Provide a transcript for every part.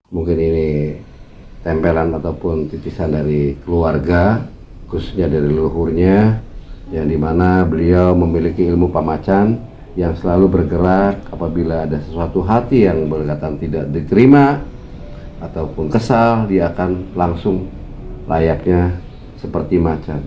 Mungkin ini tempelan ataupun titisan dari keluarga, khususnya dari leluhurnya, yang dimana beliau memiliki ilmu pamacan yang selalu bergerak apabila ada sesuatu hati yang berkaitan tidak diterima ataupun kesal, dia akan langsung layaknya seperti macan.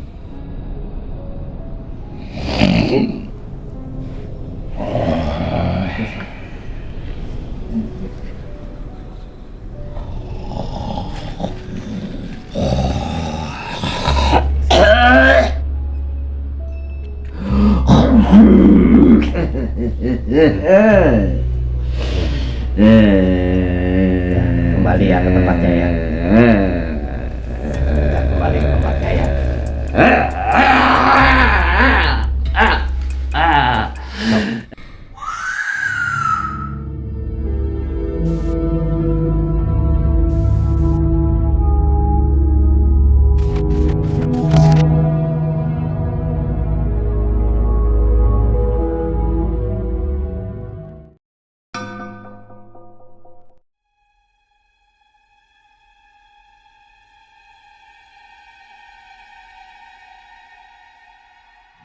Kembali ya ke tempatnya ya. Kembali ke tempatnya ya.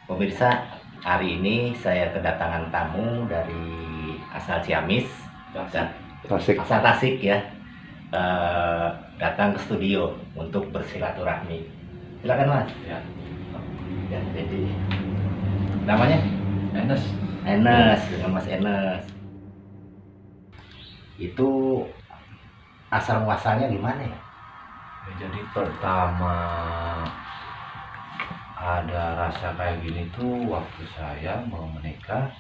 Pemirsa, hari ini saya kedatangan tamu dari asal Ciamis dan Tasik. asal Tasik ya, datang ke studio untuk bersilaturahmi. Silakan Mas. Ya, Ya, jadi namanya Enes. Enes, dengan Mas Enes. Itu asal muasalnya gimana ya? Ya, jadi pertama ada rasa kayak gini tuh waktu saya mau menikah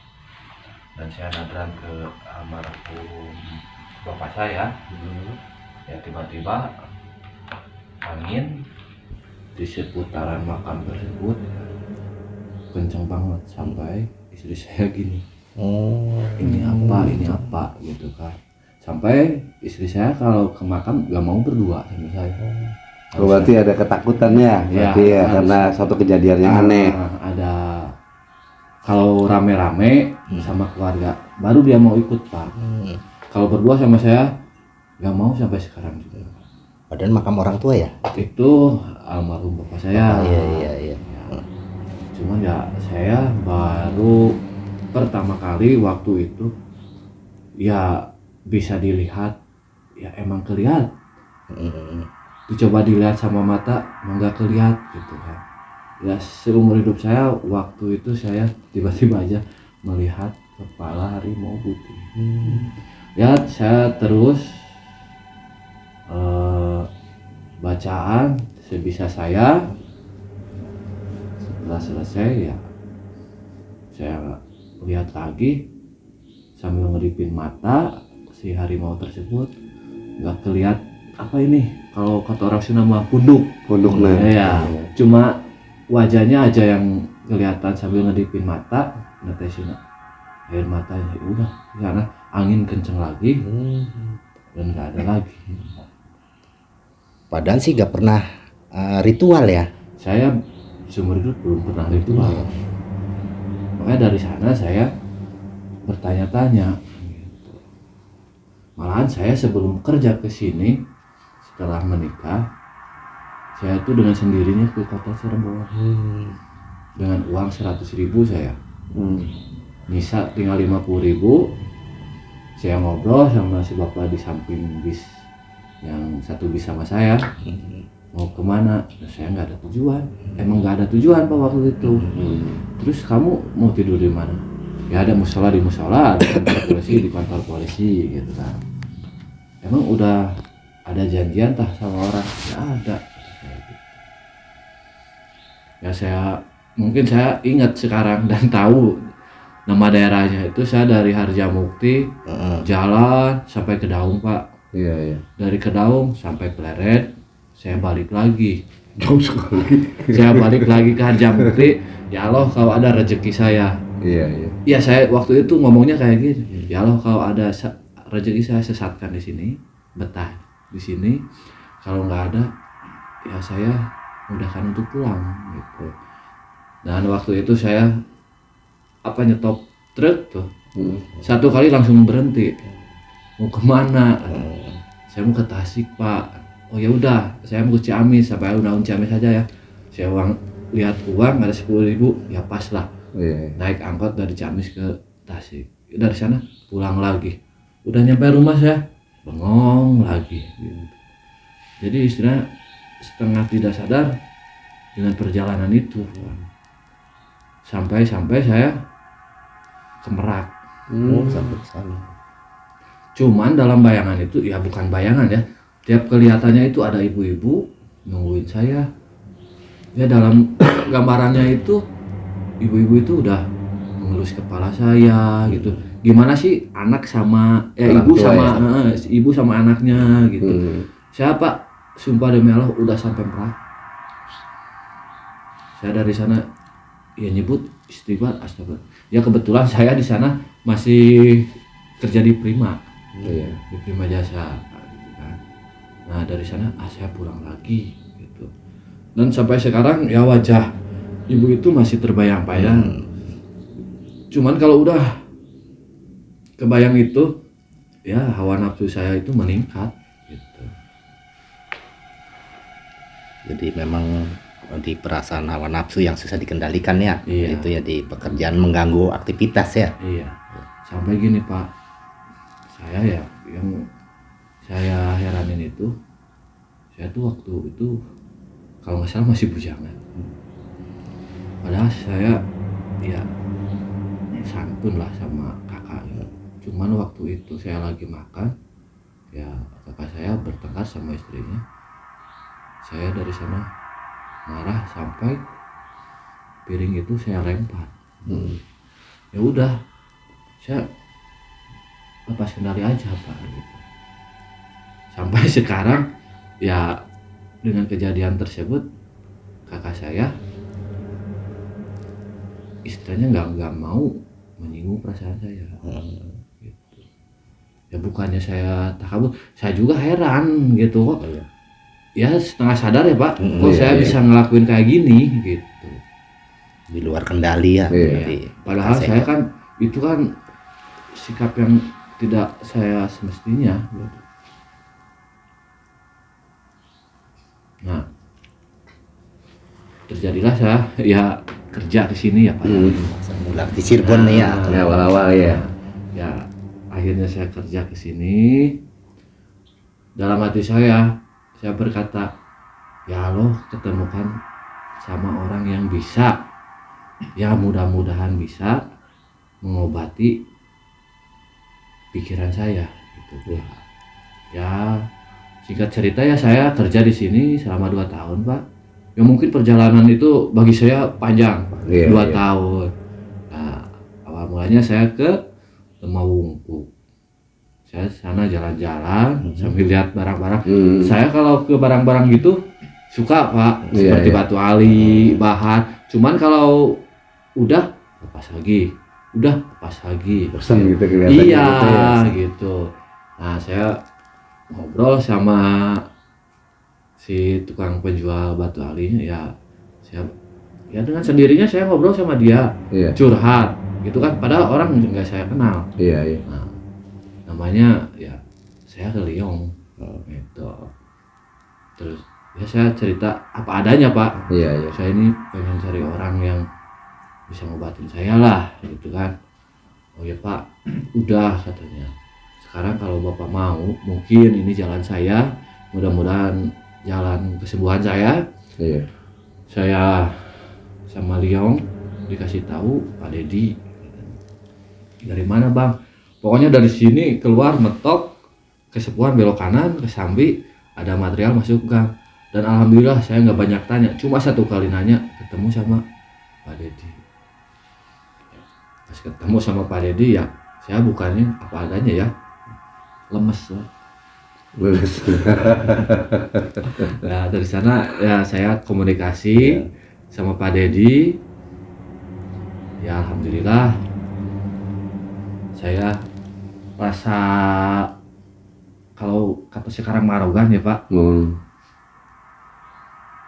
dan saya nadran ke almarhum bapak saya. Ya tiba-tiba angin di seputaran makam tersebut kenceng banget sampai istri saya gini, ini apa gitu kan, sampai istri saya kalau ke makam gak mau berdua sama saya. Berarti ada ketakutannya, Ya, berarti ya, harus. karena suatu kejadian yang aneh. Ada kalau rame-rame sama keluarga baru dia mau ikut Pak. Kalau berdua sama saya nggak mau sampai sekarang juga. Padahal makam orang tua ya? Itu almarhum bapak saya. Iya. Cuman ya saya baru pertama kali waktu itu ya bisa dilihat, ya emang kelihatan. Dicoba dilihat sama mata nggak kelihatan gitu kan. Ya seumur hidup saya waktu itu saya tiba-tiba aja melihat kepala harimau putih. Ya saya terus bacaan sebisa saya. Setelah selesai ya saya lihat lagi sambil ngedipin mata si harimau tersebut, nggak kelihatan apa ini, kalau kata orang Sunda mah punduk. Ya, cuma wajahnya aja yang kelihatan sambil ngedipin mata, netesina air matanya. Udah karena angin kenceng lagi dan nggak ada lagi. Padahal sih gak pernah ritual ya? Saya seumur hidup belum pernah ritual. Makanya dari sana saya bertanya-tanya gitu. Malahan saya sebelum kerja ke sini setelah menikah, saya tuh dengan sendirinya ke kota Cirebon dengan uang 100.000 saya. Nyisa tinggal 50.000. Saya ngobrol sama si bapak di samping bis yang satu bis sama saya, mau kemana? Nah, saya nggak ada tujuan, emang nggak ada tujuan Pak waktu itu. Terus kamu mau tidur di mana? Ya ada musola di musola, ada kantor polisi di kantor polisi gitu kan. Emang udah ada janjian tah sama orang? Ya ada. Ya mungkin saya ingat sekarang dan tahu nama daerahnya itu. Saya dari Harjamukti jalan sampai ke Daung Pak. Iya. Dari Kedaung sampai Pleret, saya balik lagi. Jauh sekali. Saya balik lagi ke Harjamukti. Ya Allah kalau ada rezeki saya. Iya. Ya saya waktu itu ngomongnya kayak gini. Ya Allah kalau ada rezeki saya sesatkan di sini, betah di sini. Kalau nggak ada, ya saya mudahkan untuk pulang gitu. Dan waktu itu saya nyetop truk tuh. Satu kali langsung berhenti. Mau kemana? saya mau ke Tasik Pak. Oh ya udah, saya mau ke Ciamis, sampai alun-alun Ciamis aja ya. Saya lihat uang ada 10.000, ya pas lah. Iya. Naik angkot dari Ciamis ke Tasik. Dari sana pulang lagi. Udah nyampe rumah saya bengong lagi. Gitu. Jadi istilah setengah tidak sadar dengan perjalanan itu. Sampai saya ke Merak. Sampai ke sana. Cuman dalam bayangan itu, ya bukan bayangan ya, tiap kelihatannya itu ada ibu-ibu nungguin saya. Ya dalam gambarannya itu, ibu-ibu itu udah mengelus kepala saya gitu. Gimana sih anak sama Orang ibu tua sama ya? ibu sama anaknya gitu. Saya Pak, sumpah demi Allah udah sampai Merak. Saya dari sana ya nyebut istighfar, astagfirullah. Ya kebetulan saya di sana masih kerja di Prima. Iya. Di Prima Jasa gitu kan. Nah dari sana saya pulang lagi gitu. Dan sampai sekarang ya wajah ibu itu masih terbayang-bayang. Cuman kalau udah kebayang itu, ya hawa nafsu saya itu meningkat gitu. Jadi memang di perasaan hawa nafsu yang susah dikendalikan ya. Iya. Itu ya di pekerjaan mengganggu aktivitas ya. Iya. Sampai gini Pak, saya ya yang saya heranin itu, saya tuh waktu itu kalau nggak salah masih bujangan. Padahal saya ya santun lah sama kakak. Cuman waktu itu saya lagi makan, ya kakak saya bertengkar sama istrinya. Saya dari sana marah sampai piring itu saya lempar. Ya udah, saya lepas kendali aja Pak gitu. Sampai sekarang ya dengan kejadian tersebut kakak saya istilahnya nggak mau menyinggung perasaan saya. Gitu. Ya bukannya saya takabur, saya juga heran gitu kok. Ya setengah sadar ya Pak, kok saya bisa ngelakuin kayak gini gitu. Di luar kendali ya. Iya. Jadi, Padahal saya kan itu kan sikap yang tidak saya semestinya. Nah, terjadilah saya ya kerja di sini ya Pak. mulai di Cirebon nih ya. Ya awal-awal ya. Ya akhirnya saya kerja ke sini. Dalam hati saya berkata, ya Allah ketemukan sama orang yang bisa, ya mudah-mudahan bisa mengobati pikiran saya gitu. Ya singkat cerita ya saya kerja di sini selama 2 tahun Pak. Ya mungkin perjalanan itu bagi saya panjang, 2 tahun. Nah awal mulanya saya ke Temawungkuk. Saya sana jalan-jalan sambil lihat barang-barang. Saya kalau ke barang-barang gitu suka Pak, seperti batu ali, bahan. Cuman kalau udah lepas lagi, Bosan gitu kelihatannya. iya gitu ya. gitu. Nah saya ngobrol sama si tukang penjual batu ali ya, saya ya dengan sendirinya saya ngobrol sama dia, Iya. curhat gitu kan, padahal orang nggak saya kenal. Iya. Nah, namanya ya saya ke Liong gitu. Terus ya saya cerita apa adanya Pak. Iya. Saya ini pengen cari orang yang bisa ngobatin saya lah gitu kan. Oh ya Pak, udah katanya. Sekarang kalau Bapak mau, mungkin ini jalan saya, mudah-mudahan jalan kesembuhan saya. Iya. Saya sama Liong dikasih tahu Pak Dedi. Dari mana Bang? Pokoknya dari sini keluar mentok ke Sepuhan belok kanan ke Sambi, ada material masuk gang. Dan alhamdulillah saya nggak banyak tanya, cuma 1 kali nanya ketemu sama Pak Dedi. Pas ketemu sama Pak Dedi ya saya bukannya apa adanya ya, lemes lah. Nah dari sana ya saya komunikasi sama Pak Dedi. Ya alhamdulillah saya rasa kalau kata sekarang marogan ya Pak,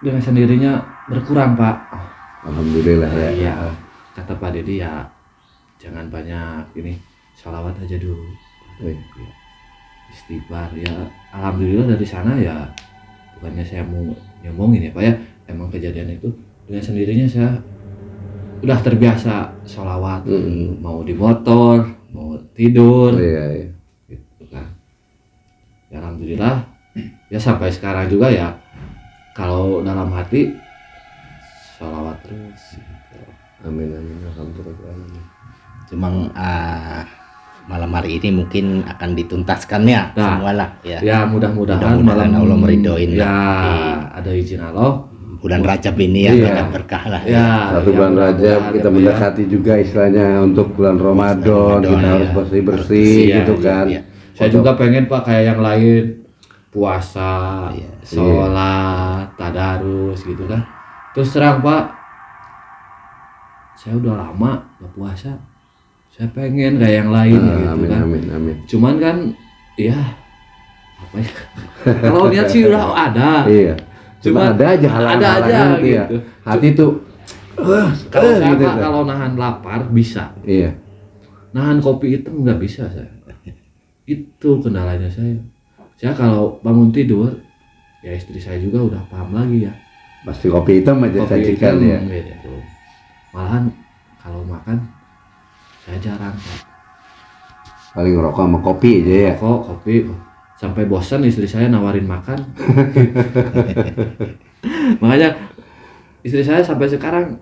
dengan sendirinya berkurang Pak. Alhamdulillah ya. Iya, kata Pak Dedi ya jangan banyak ini, sholawat aja dulu. Iya. istighfar ya. Alhamdulillah dari sana ya, bukannya saya mau nyombongin ya Pak ya, emang kejadian itu dengan sendirinya saya udah terbiasa sholawat, mau di motor, mau tidur, Iya, iya. gitu kan. Ya, alhamdulillah ya sampai sekarang juga ya, kalau dalam hati sholawat terus gitu. Amin, amin, alhamdulillah. Cuma malam hari ini mungkin akan dituntaskan ya Nah, semua lah ya. Ya mudah-mudahan Mudah-mudahan malam Allah meridhoin ya, lah ada izin Allah. bulan Rajab ini ya, Iya. berkah lah Ya, Satu bulan mudah-mudahan Rajab kita ya, Pak, mendekati juga istilahnya untuk bulan Ramadan, Ramadan, kita ya. harus bersih-bersih Iya, gitu iya, kan. iya. Saya juga pengen Pak kayak yang lain, puasa, Iya. sholat, tadarus gitu kan. Terus terang Pak, saya udah lama gak puasa. Saya pengen kayak yang lain gitu Amin, kan. amin, amin. Cuman kan ya apa ya? Kalau niat sih udah ada. Iya. Cuma Cuman ada aja halangan-halangan ada aja gitu ya. gitu. Hati tuh Kalau saya gitu Pak, tuh. kalau nahan lapar bisa. Iya. Nahan kopi hitam nggak bisa saya. Itu kendalanya saya. Saya kalau bangun tidur, ya istri saya juga udah paham lagi ya. Pasti kopi hitam aja Kopi sajikan hitam ya. gitu. Malahan kalau makan saya jarang Pak. Paling ngerokok sama kopi aja ya. Kok kopi sampai bosan istri saya nawarin makan. Makanya istri saya sampai sekarang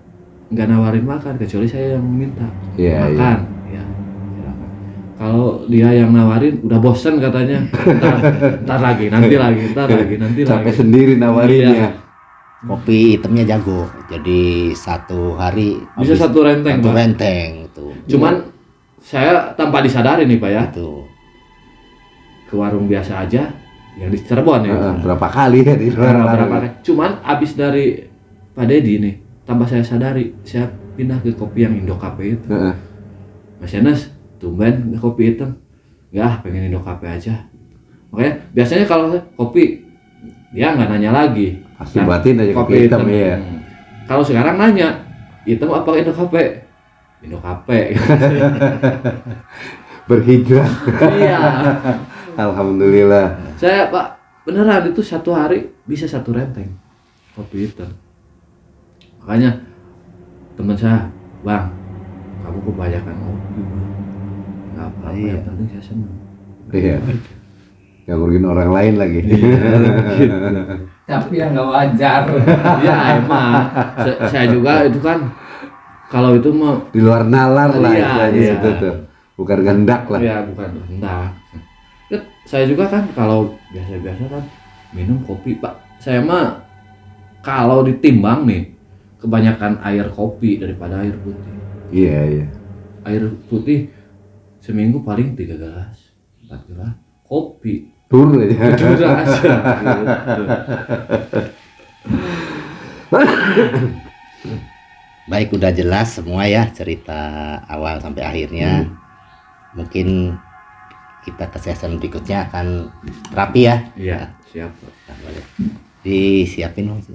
nggak nawarin makan kecuali saya yang minta Iya, makan. Ya, silakan. Kalau dia yang nawarin udah bosan katanya. Ntar lagi, nanti lagi, nanti Sampai lagi. sendiri nawarinnya. Iya. kopi hitamnya jago, jadi satu hari Bisa habis satu renteng, satu Pak. renteng itu. Cuman saya tanpa disadari nih Pak ya, Itu ke warung biasa aja yang di Cirebon ya. Berapa kali ya di luar Berapa kali. Cuman abis dari Pak Dedi nih, tanpa saya sadari, saya pindah ke kopi yang Indo Cafe itu. Mas Yanes, tumben ke kopi hitam. Enggak, pengen Indo Cafe aja. Makanya biasanya kalau kopi, dia nggak nanya lagi. Pasti buatin aja kopi hitam ya. Kalau sekarang nanya, hitam apa Indo Cafe? Indo Cafe. Berhijrah. Iya. Alhamdulillah. Saya Pak, beneran itu satu hari bisa satu renteng kopi hitam. Makanya teman saya, Bang, kamu kebanyakan kopi. Nggak apa-apa, Iya. yang penting saya senang. Iya. Yang ngurugin orang lain lagi. Tapi yang nggak wajar. Iya emang. Saya juga itu kan, kalau itu mah, Di luar nalar lah Iya, istilahnya iya. itu tuh. Bukan kehendak lah. ya bukan rendah. Saya juga kan kalau biasa-biasa kan minum kopi Pak. Saya mah kalau ditimbang nih, kebanyakan air kopi daripada air putih. Iya, iya. Air putih seminggu paling 3 gelas, 4 gelas. Kopi Tur aja. udah aja. baik, udah jelas semua ya cerita awal sampai akhirnya. Mungkin kita ke season berikutnya akan terapi ya. Iya, siap. Nah, boleh disiapin Mas.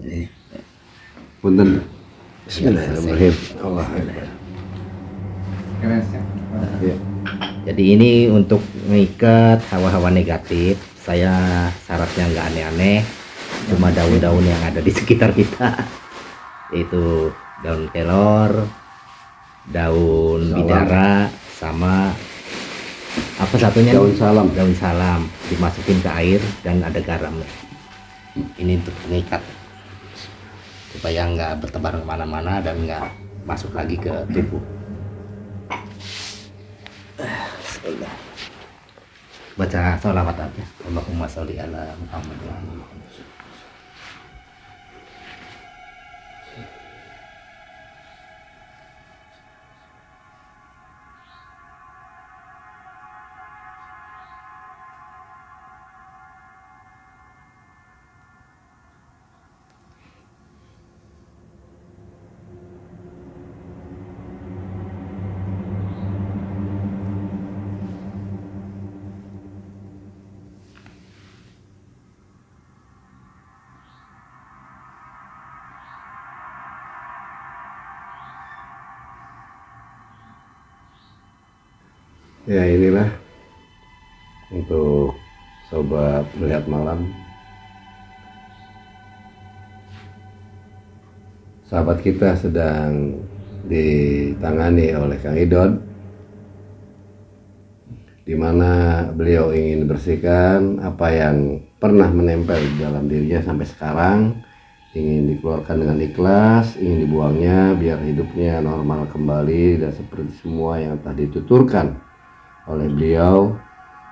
Punten. Bismillahirrahmanirrahim. Allah Akbar. Iya. Jadi ini untuk mengikat hawa-hawa negatif. Saya syaratnya nggak aneh-aneh, cuma daun-daun yang ada di sekitar kita, yaitu daun kelor, daun Salam. bidara, sama apa satunya? Daun salam. Daun salam dimasukin ke air dan ada garam. Ini untuk mengikat supaya nggak bertebar kemana-mana dan nggak masuk lagi ke tubuh. Baca sholawat aja. Allahumma sholli ala Muhammad wa ala Muhammad. Ya inilah untuk sobat melihat malam. Sahabat kita sedang ditangani oleh Kang Idod, di mana beliau ingin bersihkan apa yang pernah menempel di dalam dirinya sampai sekarang, ingin dikeluarkan dengan ikhlas, ingin dibuangnya biar hidupnya normal kembali dan seperti semua yang telah dituturkan oleh beliau,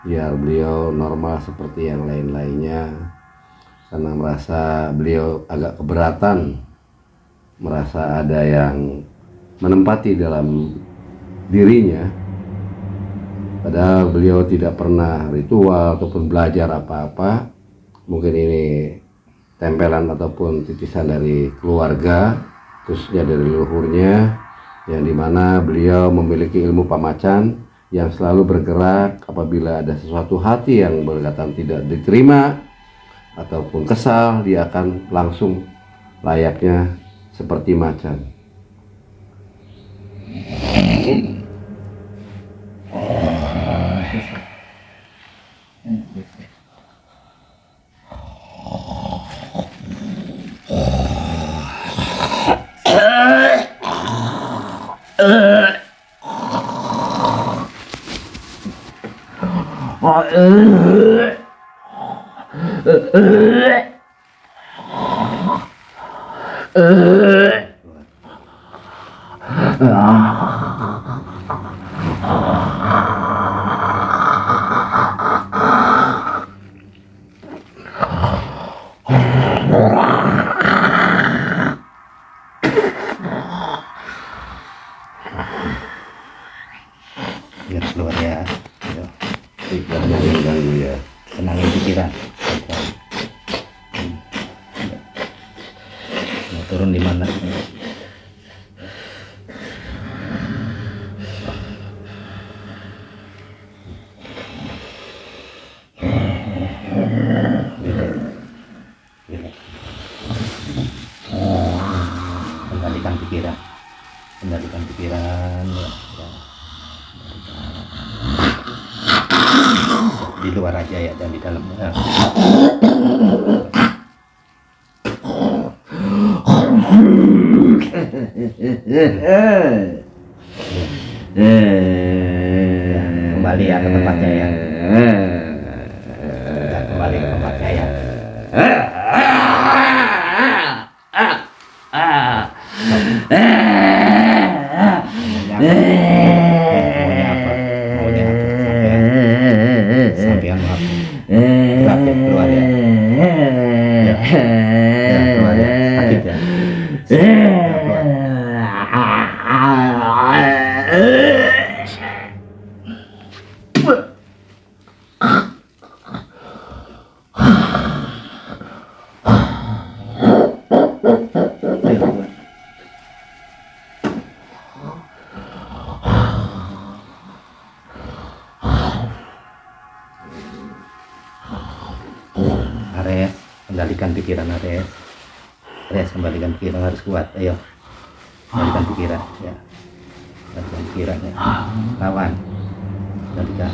biar beliau normal seperti yang lain-lainnya. Karena merasa beliau agak keberatan, merasa ada yang menempati dalam dirinya, padahal beliau tidak pernah ritual ataupun belajar apa-apa. Mungkin ini tempelan ataupun titisan dari keluarga, khususnya dari leluhurnya, yang dimana beliau memiliki ilmu pamacan yang selalu bergerak apabila ada sesuatu hati yang berkaitan tidak diterima ataupun kesal, dia akan langsung layaknya seperti macan. Biar keluar ya. Ayo. Tidak mengganggu ya. Tenangin pikiran. Mau turun di mana? Kendalikan pikiran. Kendalikan pikiran. Ya. Di luar aja ya, dan di dalam. Kembali ya ke tempatnya ya. Kembali ke tempatnya ya. Maunya apa? Maunya apa? Sampean apa? Gerak ya, keluar ya. Ya, keluar ya. Sakit ya. Keluar. Ares, kendalikan pikiran Ares. Ares, kembalikan pikiran, harus kuat. Ayo, kendalikan pikiran ya. Kendalikan pikiran ya. Lawan, kendalikan.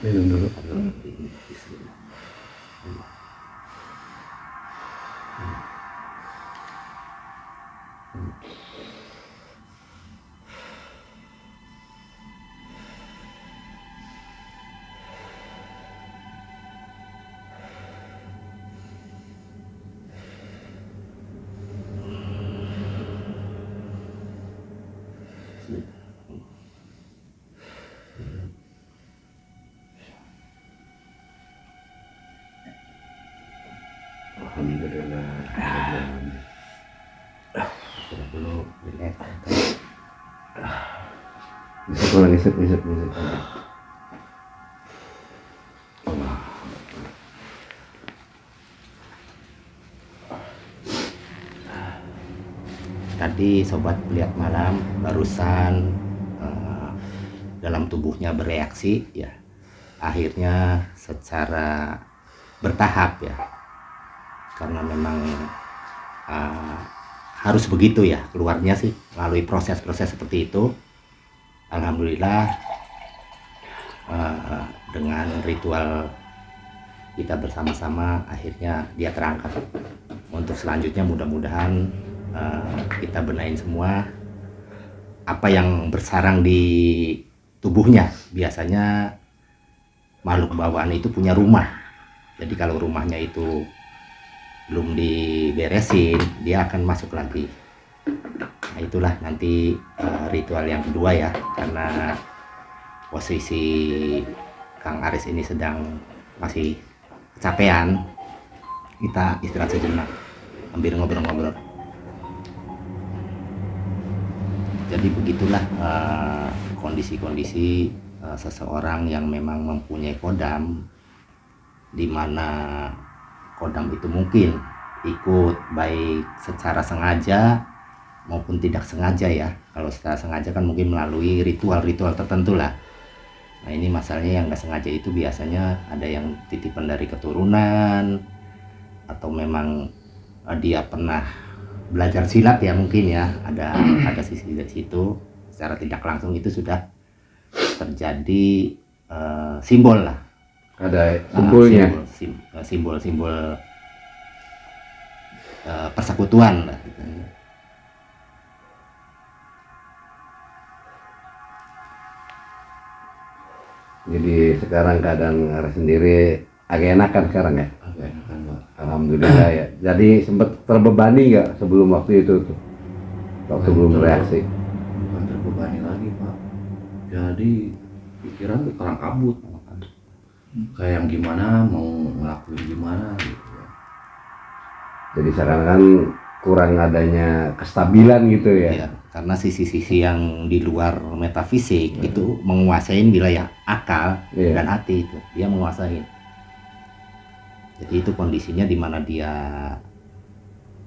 Minum dulu. Alhamdulillah. Sudah dulu relax. Isep ulang, isep. Tadi sobat lihat malam barusan dalam tubuhnya bereaksi ya, akhirnya secara bertahap ya, karena memang harus begitu ya keluarnya sih melalui proses-proses seperti itu. Alhamdulillah dengan ritual kita bersama-sama akhirnya dia terangkat. Untuk selanjutnya mudah-mudahan kita benahin semua apa yang bersarang di tubuhnya. Biasanya makhluk bawaan itu punya rumah, jadi kalau rumahnya itu belum diberesin dia akan masuk lagi. Nah, itulah nanti ritual yang kedua ya, karena posisi Kang Aris ini sedang masih kecapean, kita istirahat sejenak sambil ngobrol-ngobrol. Jadi begitulah kondisi-kondisi seseorang yang memang mempunyai kodam, di mana kodam itu mungkin ikut baik secara sengaja maupun tidak sengaja ya. Kalau secara sengaja kan mungkin melalui ritual-ritual tertentu lah. Nah ini masalahnya yang nggak sengaja itu biasanya ada yang titipan dari keturunan, atau memang dia pernah belajar silat ya mungkin ya, ada sisi dari situ. Secara tidak langsung itu sudah terjadi simbol lah, Ada simpulnya. simbol persekutuan lah. Jadi sekarang keadaan Aris sendiri agak enakan sekarang ya. Agak enakan Pak. Alhamdulillah ya. Jadi sempat terbebani nggak sebelum waktu itu tuh? Waktu belum reaksi. Bukan terbebani lagi Pak, jadi pikiran tuh kalang kabut, kayak yang gimana mau ngelakuin gimana gitu ya. Jadi seakan-akan kurang adanya kestabilan gitu ya. Ya, karena sisi-sisi yang di luar metafisik itu menguasai wilayah akal Iya. dan hati, itu dia menguasai. Jadi itu kondisinya di mana dia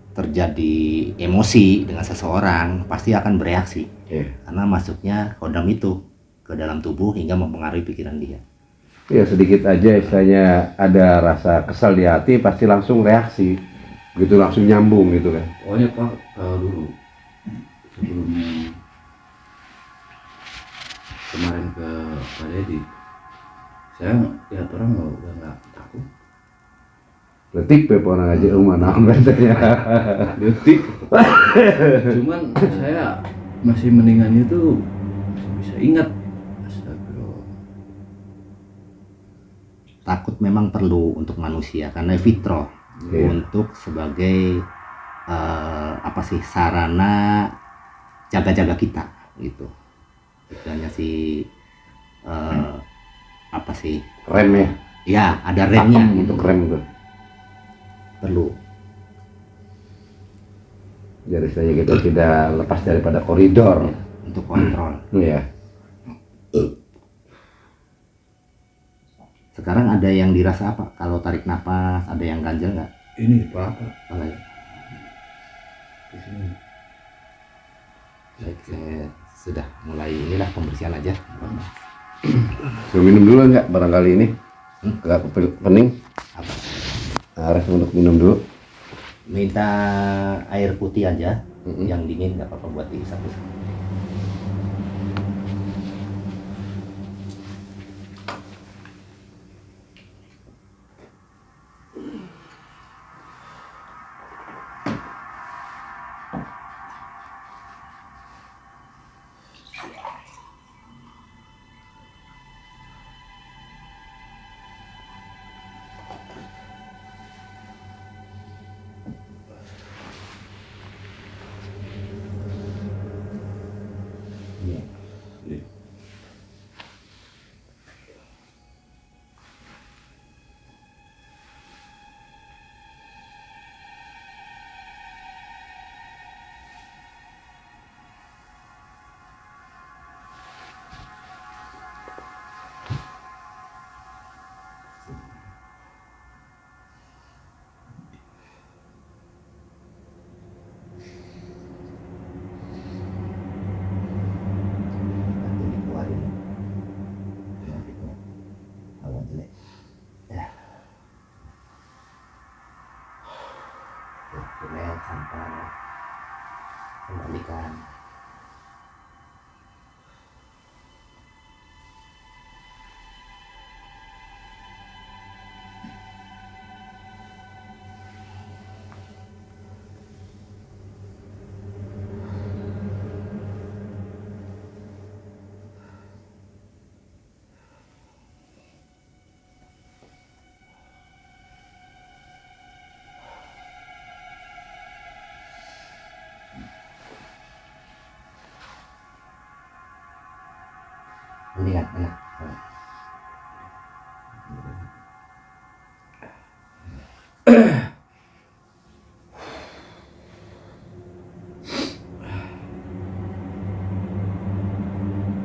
terjadi emosi dengan seseorang pasti akan bereaksi, Iya. karena masuknya kodam itu ke dalam tubuh hingga mempengaruhi pikiran dia. Ya sedikit aja istilahnya ada rasa kesal di hati pasti langsung reaksi. Gitu langsung nyambung gitu kan. Pokoknya Pak, kalau dulu sebelum kemarin ke Pak Deddy, saya lihat orang udah nggak takut. Letik pe orang aja rumah naon katanya. Detik. Cuman saya masih mendingan itu masih bisa ingat. Astagfirullah. Takut memang perlu untuk manusia karena fitrah. Iya. Untuk sebagai apa sih, sarana jaga-jaga kita gitu. Istilahnya sih apa sih, Rem ya. ya ada remnya Pakem gitu. untuk rem tuh. Perlu. Jadi istilahnya kita tidak lepas daripada koridor. Untuk kontrol. Iya. Sekarang ada yang dirasa apa? Kalau tarik napas, ada yang ganjel nggak? Ini Pak, Kalau di sini. baik, saya sudah mulai inilah pembersihan aja. Suruh minum dulu nggak barangkali ini? Nggak pening? Apa? Harus untuk minum dulu. Minta air putih aja, yang dingin nggak apa-apa buat dihisap. Ya. Relax, santai. Kembalikan. Lihat enak.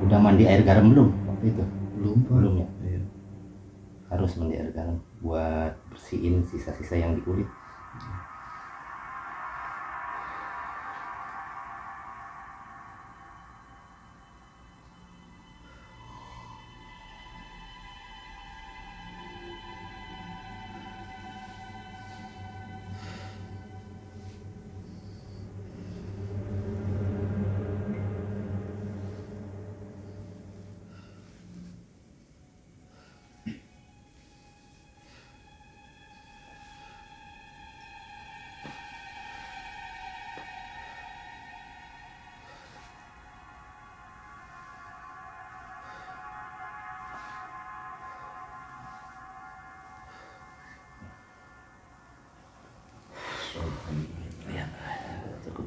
Udah mandi air garam belum waktu itu? Belum Pak. Belum ya? Iya. Harus mandi air garam buat bersihin sisa-sisa yang di kulit. Ya, cukup.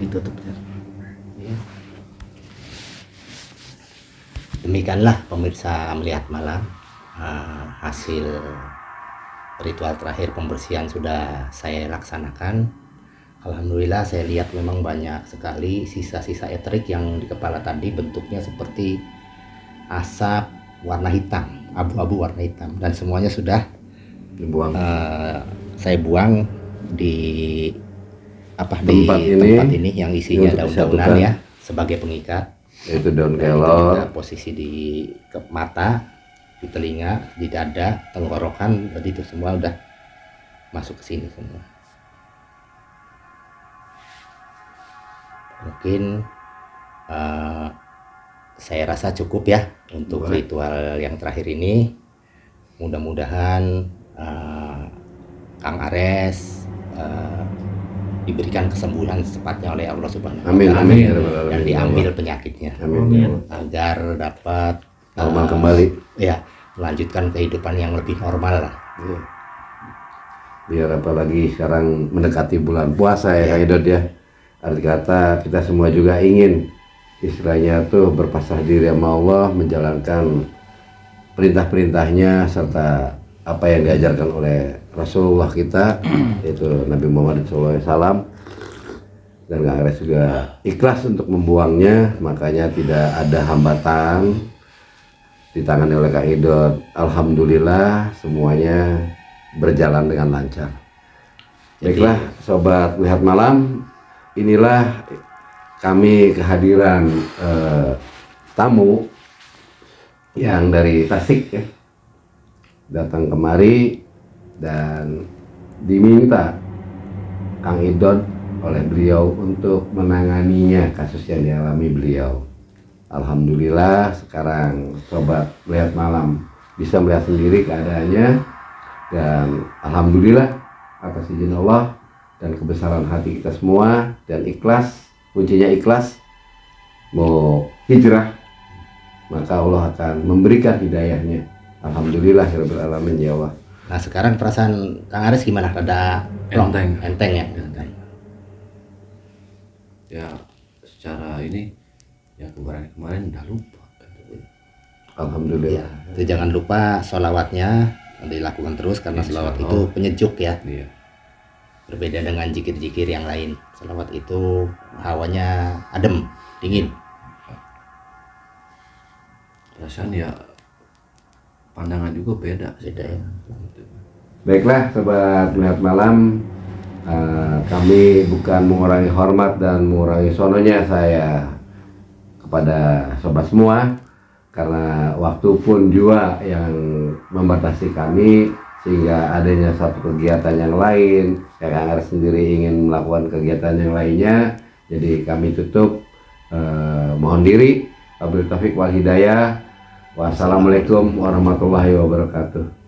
Ditutup ya. Demikianlah pemirsa melihat malam, hasil ritual terakhir pembersihan sudah saya laksanakan. Alhamdulillah saya lihat memang banyak sekali sisa-sisa etrik yang di kepala tadi, bentuknya seperti asap warna hitam, abu-abu warna hitam, dan semuanya sudah Dibuang. saya buang di Tempat tempat ini yang isinya untuk daun-daunan disatukan. ya sebagai pengikat. Itu daun Dan itu kelor. juga posisi di mata, di telinga, di dada, tenggorokan, jadi itu semua udah masuk ke sini semua. Mungkin saya rasa cukup ya untuk Boleh. ritual yang terakhir ini. Mudah-mudahan Kang Ares diberikan kesembuhan secepatnya oleh Allah Subhanahu wa Amin, Ta'ala, amin, ya Rabbal dan Alamin, diambil ya Allah. penyakitnya Amin. agar dapat Normal kembali. ya melanjutkan kehidupan yang lebih normal lah. Iya. Biar apalagi sekarang mendekati bulan puasa ya Kak Idot ya. Arti kata kita semua juga ingin istilahnya tuh berpasrah diri sama Allah, menjalankan perintah-perintahnya serta apa yang diajarkan oleh Rasulullah kita yaitu Nabi Muhammad SAW. Dan Kang Ares juga ikhlas untuk membuangnya, makanya tidak ada hambatan, ditangani oleh Kak Idot. Alhamdulillah semuanya berjalan dengan lancar. Baiklah sobat lihat malam, inilah kami kehadiran tamu yang dari Tasik ya, datang kemari dan diminta Kang Idot oleh beliau untuk menanganinya kasus yang dialami beliau. Alhamdulillah sekarang sobat melihat malam bisa melihat sendiri keadaannya, dan alhamdulillah atas izin Allah dan kebesaran hati kita semua dan ikhlas, kuncinya ikhlas, mau hijrah maka Allah akan memberikan hidayahnya. Alhamdulillah rabbil alamin ya Allah. Nah sekarang perasaan Kang Ares gimana? Rada Enteng. enteng ya. Ya secara ini ya kemarin udah lupa. Alhamdulillah. Ya, itu jangan lupa sholawatnya dilakukan terus karena Insya sholawat Allah. itu penyejuk ya. Iya. Berbeda dengan zikir-zikir yang lain. Sholawat itu hawanya adem, dingin. Perasaan ya pandangan juga beda. Beda ya. Baiklah sobat melihat malam, kami bukan mengurangi hormat dan mengurangi sononya saya kepada sobat semua, karena waktu pun juga yang membatasi kami, sehingga adanya satu kegiatan yang lain, Kang Aris sendiri ingin melakukan kegiatan yang lainnya, jadi kami tutup. Mohon diri. Wabillahi taufiq wal hidayah. Wassalamualaikum warahmatullahi wabarakatuh.